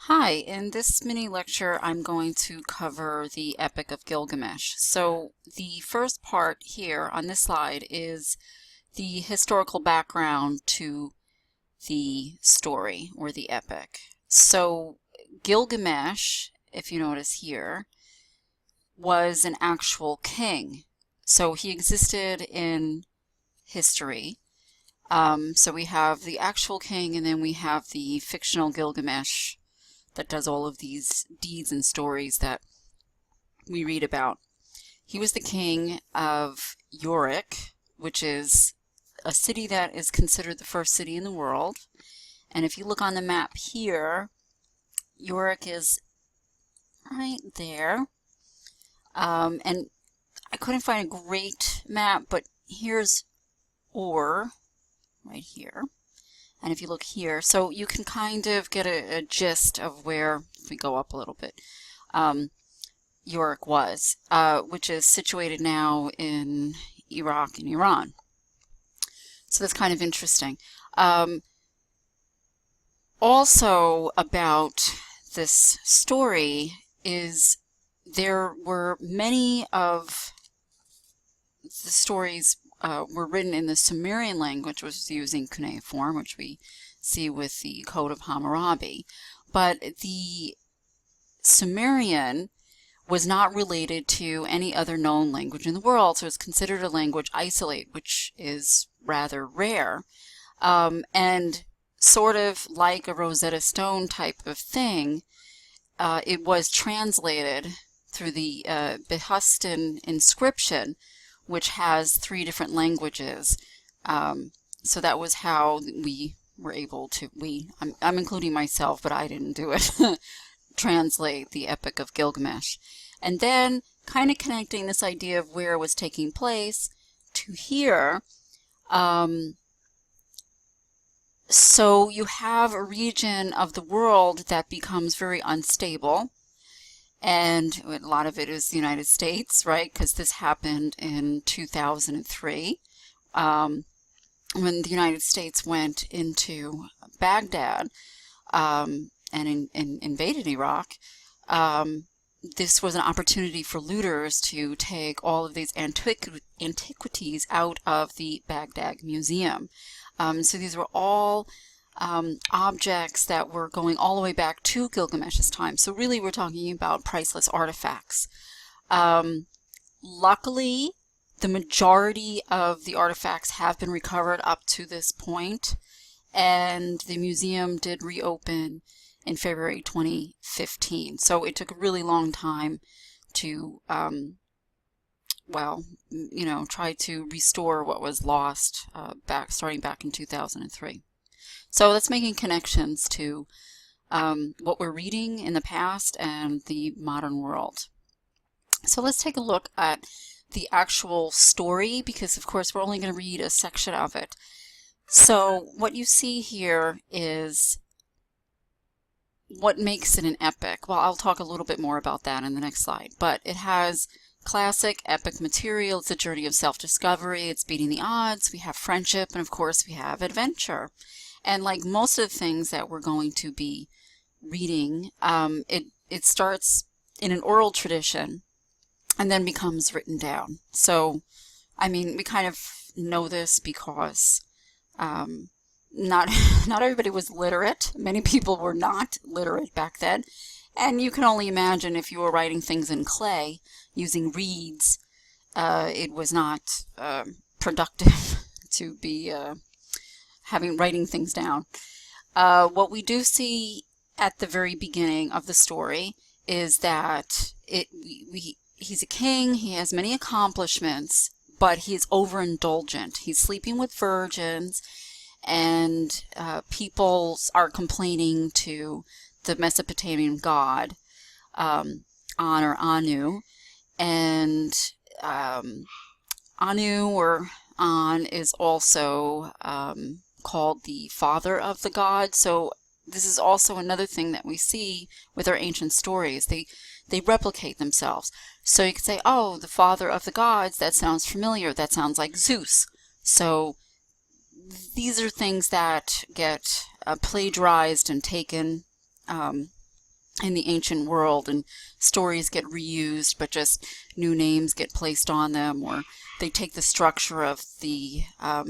Hi, in this mini lecture I'm going to cover the Epic of Gilgamesh. So the first part here on this slide is the historical background to the story or the epic. So Gilgamesh, if you notice here, was an actual king. So he existed in history. So we have the actual king and then we have the fictional Gilgamesh that does all of these deeds and stories that we read about. He was the king of Uruk, which is a city that is considered the first city in the world. And if you look on the map here, Uruk is right there. And I couldn't find a great map, but here's Ur right here. And if you look here, so you can kind of get a gist of where, if we go up a little bit, Uruk was, which is situated now in Iraq and Iran. So that's kind of interesting. Also about this story is there were many of the stories were written in the Sumerian language, which was using cuneiform, which we see with the Code of Hammurabi. But the Sumerian was not related to any other known language in the world, so it's considered a language isolate, which is rather rare. And sort of like a Rosetta Stone type of thing, it was translated through the Behistun inscription, which has 3 different languages. So that was how we were able to, I'm including myself, but I didn't do it, translate the Epic of Gilgamesh. And then kind of connecting this idea of where it was taking place to here. So you have a region of the world that becomes very unstable. And a lot of it is the United States, right? Because this happened in 2003 when the United States went into Baghdad and invaded Iraq. This was an opportunity for looters to take all of these antiquities out of the Baghdad Museum. So these were all objects that were going all the way back to Gilgamesh's time. So really we're talking about priceless artifacts. Luckily, the majority of the artifacts have been recovered up to this point, and the museum did reopen in February 2015. So it took a really long time to, try to restore what was lost starting back in 2003. So that's making connections to what we're reading in the past and the modern world. So let's take a look at the actual story, because of course we're only going to read a section of it. So what you see here is what makes it an epic. Well, I'll talk a little bit more about that in the next slide, but it has classic epic material. It's a journey of self-discovery. It's beating the odds. We have friendship, and of course we have adventure. And like most of the things that we're going to be reading, it starts in an oral tradition and then becomes written down. So, I mean, we kind of know this because not everybody was literate. Many people were not literate back then. And you can only imagine if you were writing things in clay using reeds, it was not productive to be writing things down. What we do see at the very beginning of the story is that he's a king, he has many accomplishments, but he's overindulgent. He's sleeping with virgins, and people are complaining to the Mesopotamian god An or Anu, and Anu or An is also called the father of the god. So this is also another thing that we see with our ancient stories. They replicate themselves. So you could say, oh, the father of the gods, that sounds familiar. That sounds like Zeus. So these are things that get plagiarized and taken in the ancient world, and stories get reused, but just new names get placed on them, or they take the structure of the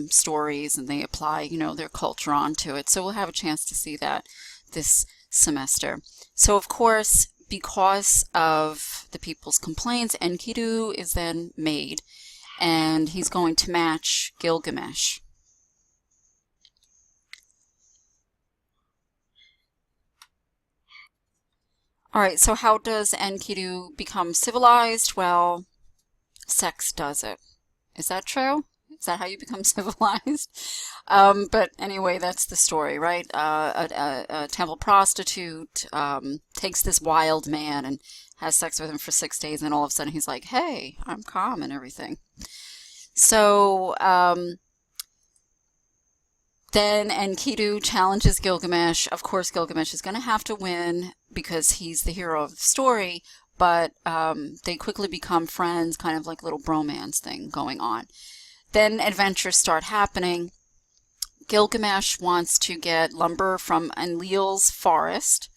stories and they apply, you know, their culture onto it. So we'll have a chance to see that this semester. So of course, because of the people's complaints, Enkidu is then made, and he's going to match Gilgamesh. All right, so how does Enkidu become civilized? Well, sex does it. Is that true? Is that how you become civilized? But anyway, that's the story, right? A temple prostitute takes this wild man and has sex with him for 6 days, and all of a sudden he's like, hey, I'm calm and everything. So then Enkidu challenges Gilgamesh. Of course, Gilgamesh is going to have to win because he's the hero of the story, but they quickly become friends, kind of like a little bromance thing going on. Then adventures start happening. Gilgamesh wants to get lumber from Enlil's forest,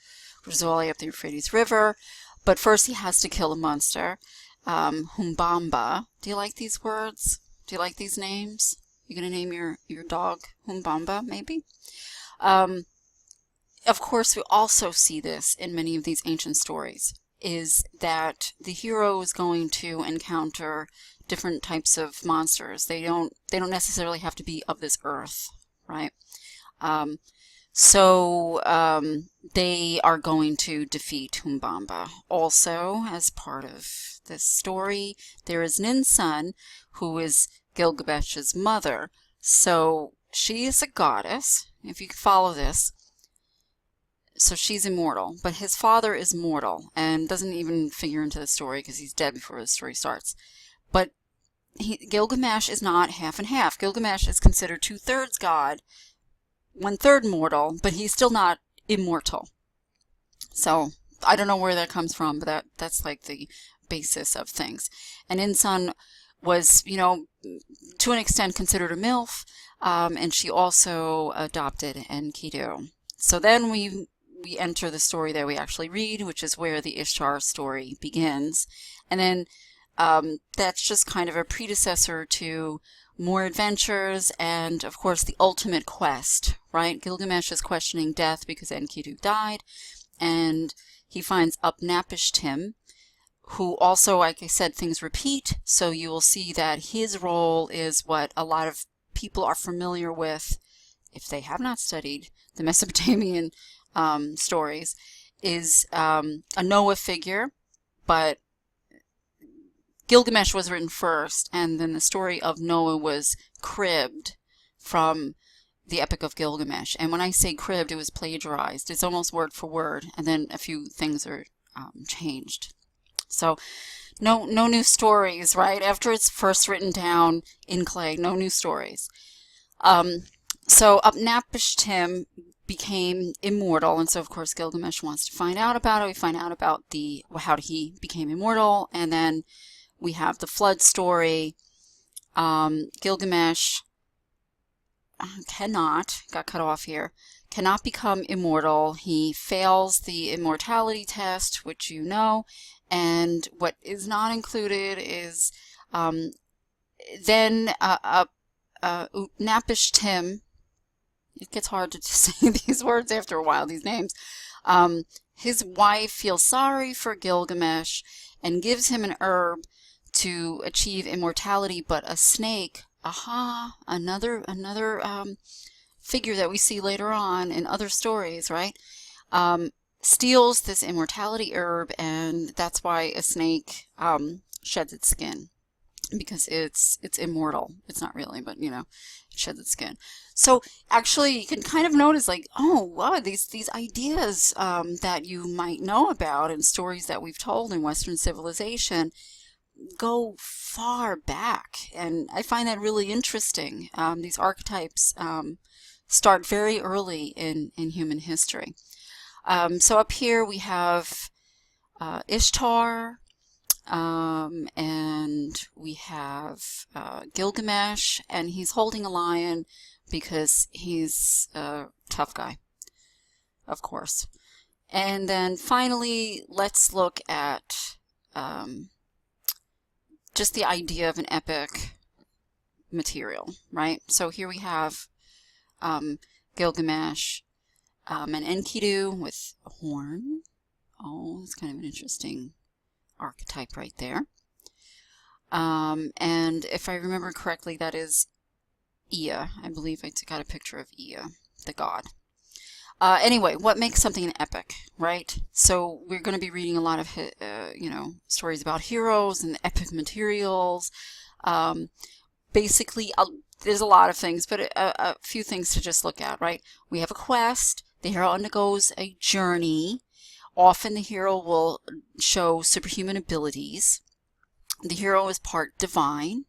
which is all the way up the Euphrates River, but first he has to kill a monster, Humbamba. Do you like these words? Do you like these names? You're going to name your dog Humbamba, maybe? Of course, we also see this in many of these ancient stories, is that the hero is going to encounter different types of monsters. They don't necessarily have to be of this earth, right? They are going to defeat Humbamba. Also, as part of this story, there is Ninsun, who is Gilgamesh's mother. So she is a goddess, if you follow this. So she's immortal, but his father is mortal and doesn't even figure into the story because he's dead before the story starts. But Gilgamesh is not half and half. Gilgamesh is considered 2/3 god, 1/3 mortal, but he's still not immortal. So I don't know where that comes from, but that's like the basis of things. And Insun was, you know, to an extent considered a MILF, and she also adopted Enkidu. So then we enter the story that we actually read, which is where the Ishtar story begins. And then that's just kind of a predecessor to more adventures and, of course, the ultimate quest, right? Gilgamesh is questioning death because Enkidu died, and he finds Upnapishtim, who also, like I said, things repeat, so you will see that his role is what a lot of people are familiar with, if they have not studied the Mesopotamian stories, is a Noah figure, but Gilgamesh was written first, and then the story of Noah was cribbed from the Epic of Gilgamesh. And when I say cribbed, it was plagiarized. It's almost word for word, and then a few things are changed. So no new stories, right? After it's first written down in clay, no new stories. So Upnapishtim became immortal, and so of course Gilgamesh wants to find out about it. We find out about how he became immortal, and then we have the flood story. Gilgamesh got cut off here, cannot become immortal. He fails the immortality test, which you know, and what is not included is then Utnapishtim. It gets hard to say these words after a while, these names. His wife feels sorry for Gilgamesh and gives him an herb to achieve immortality, but a snake, another figure that we see later on in other stories, right? Steals this immortality herb, and that's why a snake sheds its skin, because it's immortal. It's not really, but you know, it sheds its skin. So actually, you can kind of notice, like, oh wow, these ideas that you might know about in stories that we've told in Western civilization go far back, and I find that really interesting. These archetypes start very early in human history. So up here we have Ishtar, and we have Gilgamesh, and he's holding a lion because he's a tough guy, of course. And then finally, let's look at just the idea of an epic material, right? So here we have Gilgamesh and Enkidu with a horn. Oh, it's kind of an interesting archetype right there. And if I remember correctly, that is Ea. I believe I got a picture of Ea, the god. Anyway, what makes something an epic, right? So we're going to be reading a lot of, stories about heroes and epic materials. Basically, there's a lot of things, but a few things to just look at, right? We have a quest. The hero undergoes a journey. Often the hero will show superhuman abilities. The hero is part divine.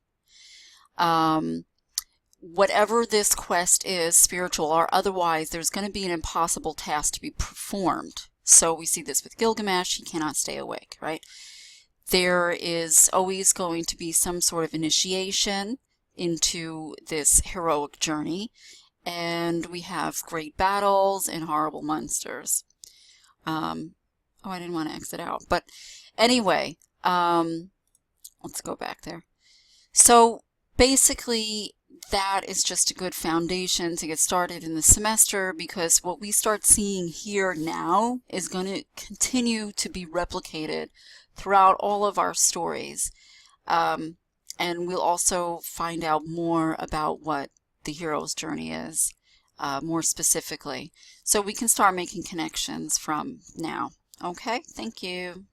Whatever this quest is, spiritual or otherwise, there's going to be an impossible task to be performed. So we see this with Gilgamesh. He cannot stay awake, right? There is always going to be some sort of initiation into this heroic journey. And we have great battles and horrible monsters. Oh, I didn't want to exit out. But anyway, let's go back there. So basically, that is just a good foundation to get started in the semester, because what we start seeing here now is going to continue to be replicated throughout all of our stories. And we'll also find out more about what the hero's journey is, more specifically. So we can start making connections from now. Okay, thank you.